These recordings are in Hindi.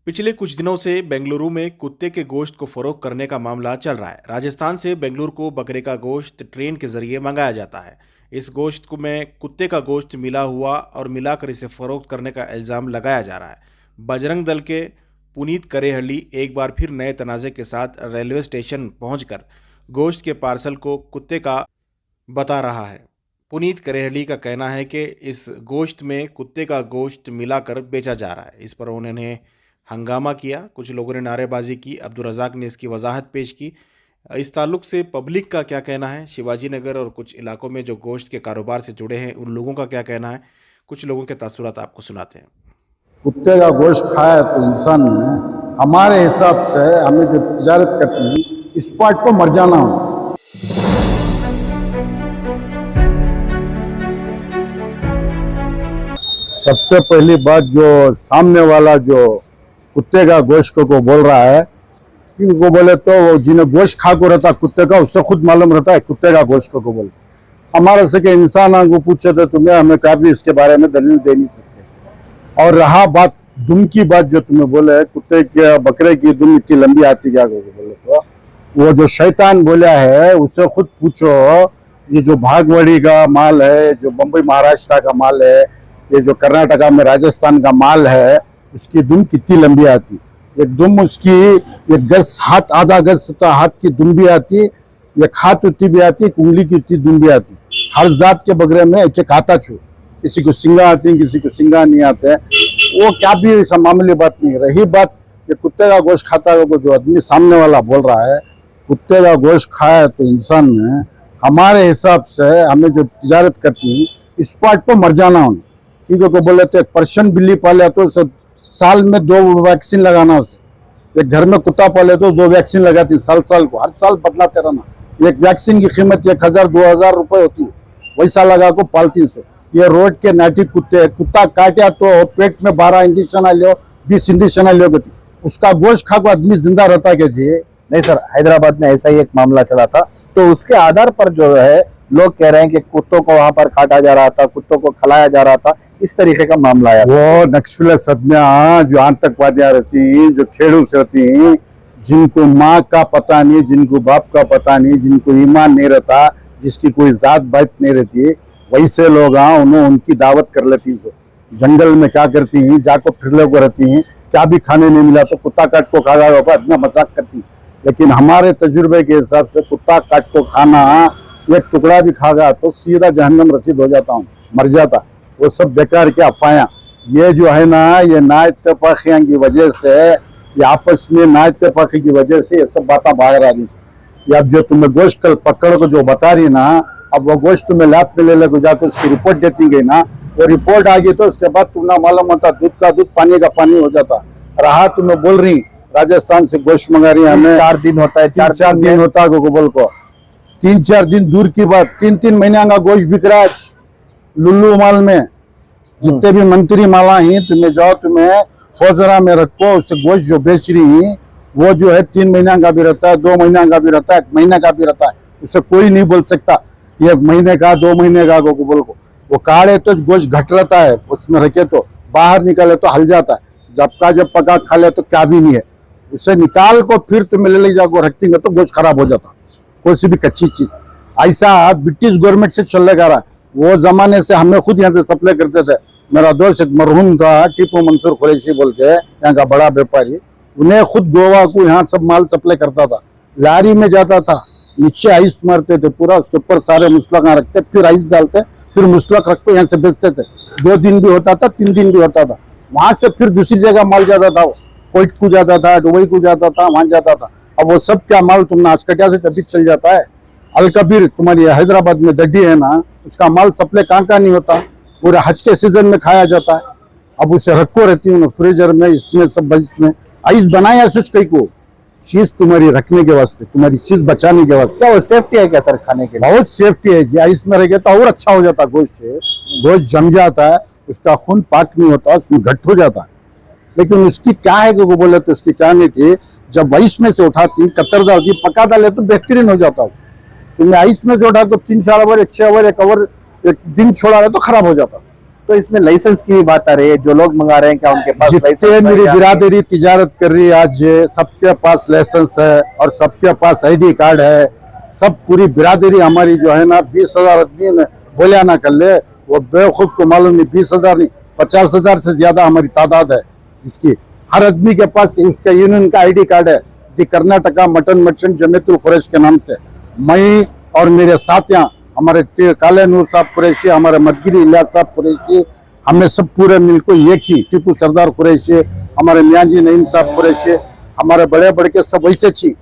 पिछले कुछ दिनों से बेंगलुरु में कुत्ते के गोश्त को फरोख्त करने का मामला चल रहा है। राजस्थान से बेंगलुरु को बकरे का गोश्त ट्रेन के जरिए मंगाया जाता है। इस गोश्त को में कुत्ते का गोश्त मिला हुआ और मिलाकर इसे फरोख्त करने का इल्ज़ाम लगाया जा रहा है। बजरंग दल के पुनीत करेहल्ली एक बार फिर नए तनाज़े के साथ रेलवे स्टेशन पहुंचकर गोश्त के पार्सल को कुत्ते का बता रहा है। पुनीत करेहल्ली का कहना है कि इस गोश्त में कुत्ते का गोश्त मिलाकर बेचा जा रहा है। इस पर उन्होंने हंगामा किया, कुछ लोगों ने नारेबाजी की। अब्दुल रज़ाक ने इसकी वजाहत पेश की। इस ताल्लुक से पब्लिक का क्या कहना है, शिवाजी नगर और कुछ इलाकों में जो गोश्त के कारोबार से जुड़े हैं उन लोगों का क्या कहना है, कुछ लोगों के तासुरात आपको सुनाते हैं। कुत्ते का गोश्त खाया तो इंसान ने हमारे हिसाब से हमें जो तिजारत करती है इस पार्ट को मर जाना हो। सबसे पहली बात, जो सामने वाला जो कुत्ते का गोश्त को बोल रहा है कि वो बोले तो वो जिन्हें गोश्त खा को रहता कुत्ते का उससे खुद मालूम रहता है कुत्ते का गोश्त को बोल। हमारे से के इंसान को पूछे तो तुम्हें हमें कभी इसके बारे में दलील दे नहीं सकते। और रहा बात दुम की बात, जो तुम्हें बोले कुत्ते के बकरे की दुम इतनी लंबी आती क्या बोले तो वो जो शैतान बोला है उससे खुद पूछो। ये जो भागवड़ी का माल है, जो बम्बई महाराष्ट्र का माल है, ये जो कर्नाटका में राजस्थान का माल है, उसकी दुम कितनी लंबी आती। एक दुम उसकी एक गज हाथ, आधा गज होता हाथ की दुम भी आती, एक हाथ उतनी भी आती, एक उंगली की उतनी दुम भी आती। हर जात के बकरे में एक एक आता छू, किसी को सिंगा आती, किसी को सिंगा नहीं आते। वो क्या भी ऐसा मामूली बात नहीं। रही बात ये कुत्ते का गोश्त खाता है, जो आदमी सामने वाला बोल रहा है कुत्ते का गोश्त खाया तो इंसान ने हमारे हिसाब से हमें जो तिजारत करती है इस पार्ट को मर जाना होना। क्योंकि बोले तो एक पर्शियन बिल्ली पाले तो साल में 2 वैक्सीन लगाना उसे। एक घर में कुत्ता पाले तो 2 वैक्सीन लगाती साल को, हर साल बदलाते रहना। एक वैक्सीन की कीमत 1000-2000 रुपए होती है, वैसा लगा को पालती से। ये रोड के नाटी कुत्ते, कुत्ता काटा तो पेट में 12 इंजेक्शन आ लियो, 20 इंजेक्शन आ लियो, उसका गोश्त खा को आदमी जिंदा रहता है। जी नहीं सर, हैदराबाद में ऐसा ही एक मामला चला था, तो उसके आधार पर जो है लोग कह रहे हैं कि कुत्तों को वहां पर काटा जा रहा था, कुत्तों को खिलाया जा रहा था, इस तरीके का मामला आया। वो नक्सली सदम्या जो आतंकवादियां रहती, जो खेडूस रहती, जिनको माँ का पता नहीं, जिनको बाप का पता नहीं, जिनको ईमान नहीं रहता, जिसकी कोई जात बात नहीं रहती, वैसे लोग उन्होंने उनकी दावत कर लेती। जंगल में क्या करती हैं, जाको फिर लोग रहती हैं, क्या भी खाने नहीं मिला तो कुत्ता काट को खा गया, इतना मजाक करती। लेकिन हमारे तजुर्बे के हिसाब से कुत्ता काट को खाना, एक टुकड़ा भी खा गया तो सीधा जहन्नम रसीद हो जाता हूँ, मर जाता। वो सब बेकार के अफवाहें। ये जो है ना, ये ना इत्तेफाकियां की वजह से, ये आपस में ना इत्तेफाकी की वजह से ये सब बातें बाहर आ रही है। अब जो तुम्हें गोश्त कल पकड़ को जो बता रही ना, अब वो गोश्त तुम्हें लैब पे ले लेकर जाकर उसकी रिपोर्ट देती गई ना, वो रिपोर्ट आ गई तो उसके बाद तुम्हें मालूम होता दूध का दूध, पानी का पानी हो जाता। रहा तुम्हें बोल रही राजस्थान से गोश्त मंगा रही हमें 4 दिन होता है, 4 दिन होता है गोबल को। 3-4 दिन दूर की बात, 3-3 महीने का गोश्त बिक रहा है लुल्लू माल में। जितने भी मंत्री माला ही तुम्हें जाओ, तुम्हें खोजरा में रखो, उससे गोश्त जो बेच रही वो जो है 3 महीना का भी रहता है, 2 महीना का भी रहता है, 1 महीने का भी रहता है। उससे कोई नहीं बोल सकता 1 महीने का 2 महीने का गोबल को। वो काढ़े तो गोश्त घट रहता है, उसमें रखे तो बाहर निकाले तो हल जाता है, जब पका खा ले तो क्या भी नहीं है। उसे निकाल को फिर तुम्हें ले जाकर रखेंगे तो गोश्त खराब हो जाता, कोई सी भी कच्ची चीज। ऐसा ब्रिटिश गवर्नमेंट से चल रहा है। वो जमाने से हमें खुद यहाँ से सप्लाई करते थे। मेरा दोस्त एक मरहूम था, टीपू मंसूर कुरैशी बोल के, यहाँ का बड़ा व्यापारी, उन्हें खुद गोवा को यहाँ सब माल सप्लाई करता था। लारी में जाता था, नीचे आइस मारते थे पूरा, उसके ऊपर सारे मुस्लक रखते, फिर आइस डालते, फिर मुस्लक रखते यहाँ से बेचते थे। 2 दिन भी होता था, 3 दिन भी होता था। वहां से फिर दूसरी जगह माल जाता था, कोइट को जाता था, दुबई को जाता था, वहां जाता था। अब वो सब क्या माल तुमने आज कटिया से तभी चल जाता है। अलकबीर तुम्हारी हैदराबाद में दड्डी है ना, उसका माल सप्लाई कहाँ नहीं होता, पूरे हज के सीजन में खाया जाता है। अब उसे रखो रहती हूँ फ्रीजर में, इसमें सब इसमें आइस बनाया सच कई को चीज तुम्हारी रखने के वास्ते, तुम्हारी चीज बचाने के वास्ते। क्या वो सेफ्टी है क्या सर खाने के लिए? बहुत सेफ्टी है जी। आइस में रहेगा तो और अच्छा हो जाता गोश्त से, गोश्त जम जाता है, उसका खून पाक नहीं होता, उसमें घट हो जाता है। लेकिन उसकी क्या है कि वो बोले तो उसकी क्या नहीं थी, जब आइस में से उठाती, कतर डालती, पका डाले तो बेहतरीन हो जाता। तुम्हें आइस में से उठा तो 3-4 ओवर, 6 ओवर, 1 ओवर, 1 दिन छोड़ा रहे तो खराब हो जाता। तो इसमें लाइसेंस की भी बात आ रही है, जो लोग मंगा रहे हैं क्या उनके पास जितने लाइसेंस है मेरी या बिरादरी तिजारत कर रही है आज, सबके पास लाइसेंस है और सबके पास ID कार्ड है। सब पूरी बिरादरी हमारी जो है ना, 20,000 आदमी ने बोलिया ना कर ले, वो बेवकूफ को मालूम नहीं, 20,000 नहीं 50,000 से ज्यादा हमारी तादाद है, जिसकी हर आदमी के पास उसका यूनियन का ID कार्ड है, दी कर्नाटका मटन मर्चेंट जमीयतुल कुरैश के नाम से। मैं और मेरे साथियां, हमारे काले नूर साहब कुरैशी, हमारे मदगिरी इलियास साहब कुरैशी, हमें सब पूरे मिल को एक ही टीपू सरदार कुरैशी, हमारे मियांजी नईम साहब कुरैशी, हमारे बड़े बड़े के सब वैसे छी।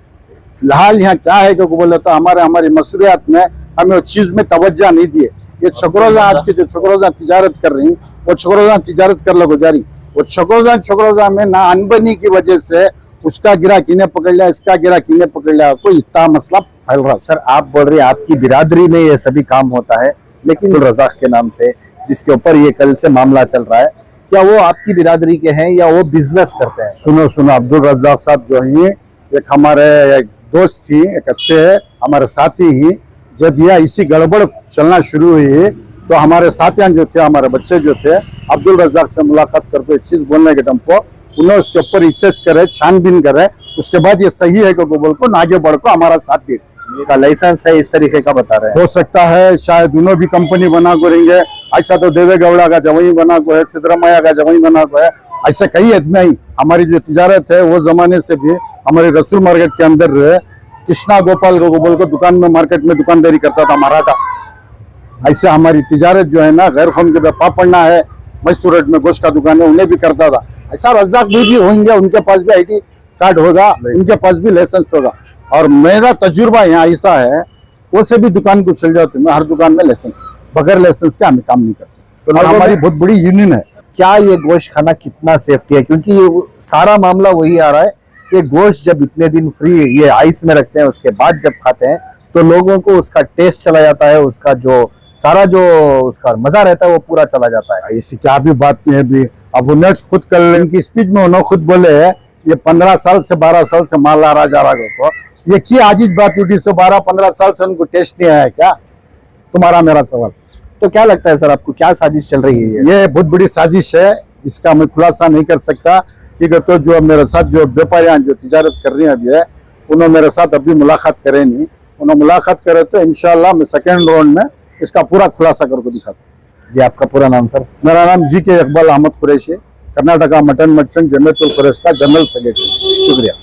फिलहाल यहाँ क्या है कि बोले तो हमारी मसरूरियात में हमें उस चीज में तवज्जो नहीं दिए। ये छकरोजा आज के जो छकरोजा तिजारत कर रही, वो छकरोजा तिजारत कर लो गुजारी, वो छकरोजा में ना अनबनी की वजह से उसका गिरा किने पकड़ लिया, इसका गिरा किने पकड़ लिया, कोई इतना मसला फैल रहा। सर आप बोल रहे हैं आपकी बिरादरी में ये सभी काम होता है, लेकिन रजाक के नाम से जिसके ऊपर ये कल से मामला चल रहा है, क्या वो आपकी बिरादरी के हैं या वो बिजनेस करते हैं? सुनो, अब्दुल रज़ाक साहब जो है एक हमारे एक दोस्त थी, एक अच्छे हमारे साथी ही। जब यह इसी गड़बड़ चलना शुरू हुई तो हमारे साथियां जो थे, हमारे बच्चे जो थे, अब्दुल रज़ाक से मुलाकात करके एक चीज बोलने के टाइम को उन्होंने उसके ऊपर रिसर्च करे, छानबीन करे, उसके बाद ये सही है कि बोल को आगे बढ़ को हमारा साथ दे। इसका लाइसेंस है इस तरीके का बता रहे हैं? हो सकता है शायद उन्होंने भी कंपनी बना को रहेंगे, ऐसा तो देवे गौड़ा का जवाई बना को है, सिद्धरामैया का जवाई बना को है, ऐसे कई आदमी ही। हमारी जो तिजारत है वो जमाने से भी हमारे रसूल मार्केट के अंदर कृष्णा गोपाल गोपाल को दुकान में मार्केट में दुकानदारी करता था मराठा। ऐसे हमारी तिजारत जो है ना, गैर कौम के पापड़ना है, मैसूर रोड में गोश्त का दुकान है, उन्हें भी करता था। ऐसा रज़ाक भी होंगे, उनके पास भी ID कार्ड होगा, उनके पास भी लाइसेंस होगा। और मेरा तजुर्बा यहाँ ऐसा है, वो से भी दुकान को चल जाते, मैं हर दुकान में लाइसेंस, बगैर लाइसेंस के हम काम नहीं करते। तो हमारी बहुत बड़ी यूनियन है। क्या ये गोश्त खाना कितना सेफ्टी है? क्योंकि सारा मामला वही आ रहा है कि गोश्त जब इतने दिन फ्री ये आइस में रखते हैं, उसके बाद जब खाते हैं तो लोगों को उसका टेस्ट चला जाता है, उसका जो सारा जो उसका मजा रहता है वो पूरा चला जाता है। ऐसी क्या भी बात नहीं है भी। अब उन्हें खुद कर इनकी स्पीच में उन्होंने खुद बोले है, ये 15 साल से 12 साल से माल आ रहा जा रहा को, ये की आजीज बात उठी, 12-15 साल से उनको टेस्ट नहीं आया क्या? तुम्हारा मेरा सवाल। तो क्या लगता है सर आपको, क्या साजिश चल रही है? ये बहुत बड़ी साजिश है, इसका मैं खुलासा नहीं कर सकता। ठीक है, तो जो मेरे साथ जो व्यापारियां जो तिजारत कर रही हैं अभी है, उन्होंने मेरे साथ अभी मुलाकात करे नहीं, उन्होंने मुलाकात करे तो इंशाल्लाह मैं सेकेंड राउंड में इसका पूरा खुलासा करके दिखाता। जी आपका पूरा नाम सर? मेरा नाम GK Iqbal Ahmed Qureshi, Karnataka mutton merchant Jamiyatul Quraish का जनरल सेक्रेटरी। शुक्रिया।